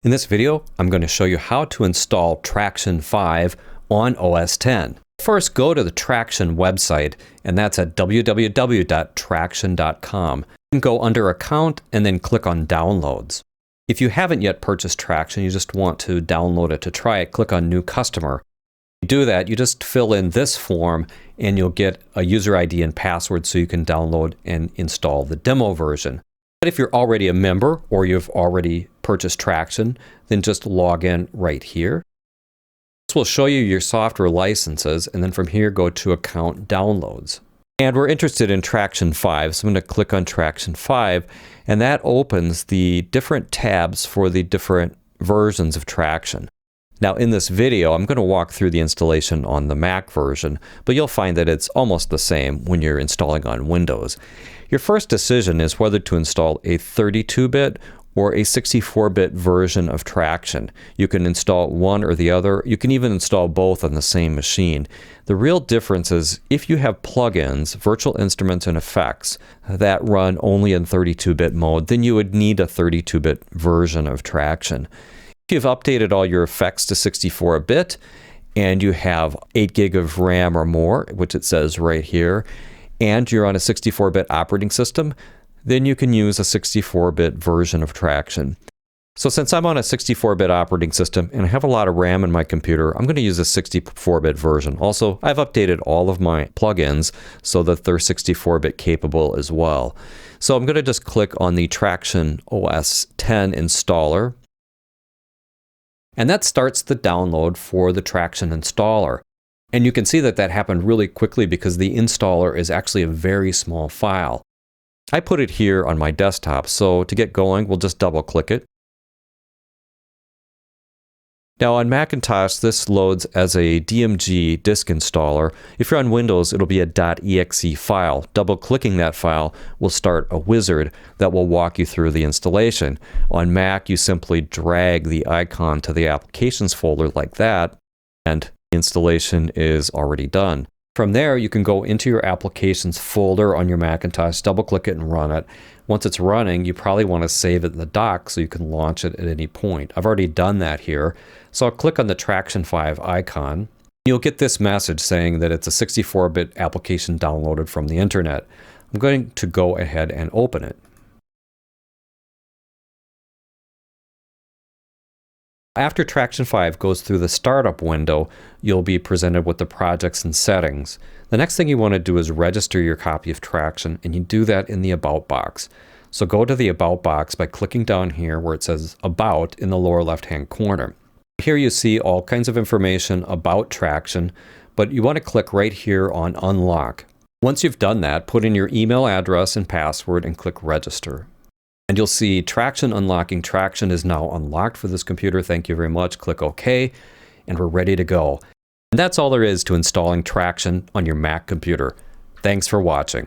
In this video, I'm going to show you how to install Traction 5 on OS X. First, go to the Traction website, and that's at www.traction.com. And go under Account and then click on Downloads. If you haven't yet purchased Traction, you just want to download it to try it, click on New Customer. You do that, you just fill in this form and you'll get a user ID and password so you can download and install the demo version. But if you're already a member or you've already purchased Traction, then just log in right here. This will show you your software licenses, and then from here go to Account Downloads. And we're interested in Traction 5, so I'm going to click on Traction 5, and that opens the different tabs for the different versions of Traction. Now in this video, I'm going to walk through the installation on the Mac version, but you'll find that it's almost the same when you're installing on Windows. Your first decision is whether to install a 32-bit or a 64-bit version of Traction. You can install one or the other. You can even install both on the same machine. The real difference is if you have plugins, virtual instruments, and effects that run only in 32-bit mode, then you would need a 32-bit version of Traction. If you've updated all your effects to 64-bit and you have 8 gig of RAM or more, which it says right here, and you're on a 64-bit operating system, then you can use a 64-bit version of Traction. So since I'm on a 64-bit operating system and I have a lot of RAM in my computer, I'm going to use a 64-bit version. Also, I've updated all of my plugins so that they're 64-bit capable as well. So I'm going to just click on the Traction OS X installer. And that starts the download for the Traction installer. And you can see that that happened really quickly because the installer is actually a very small file. I put it here on my desktop, so to get going, we'll just double click it. Now on Macintosh, this loads as a DMG disk installer. If you're on Windows, it'll be a .exe file. Double clicking that file will start a wizard that will walk you through the installation. On Mac, you simply drag the icon to the Applications folder like that, and the installation is already done. From there, you can go into your Applications folder on your Macintosh, double click it and run it. Once it's running, you probably want to save it in the dock so you can launch it at any point. I've already done that here. So I'll click on the Traction 5 icon. You'll get this message saying that it's a 64-bit application downloaded from the internet. I'm going to go ahead and open it. After Traction 5 goes through the startup window, you'll be presented with the projects and settings. The next thing you want to do is register your copy of Traction, and you do that in the About box. So go to the About box by clicking down here where it says About in the lower left-hand corner. Here you see all kinds of information about Traction, but you want to click right here on Unlock. Once you've done that, put in your email address and password and click Register. And you'll see Traction unlocking. Traction is now unlocked for this computer. Thank you very much. Click OK, and we're ready to go. And that's all there is to installing Traction on your Mac computer. Thanks for watching.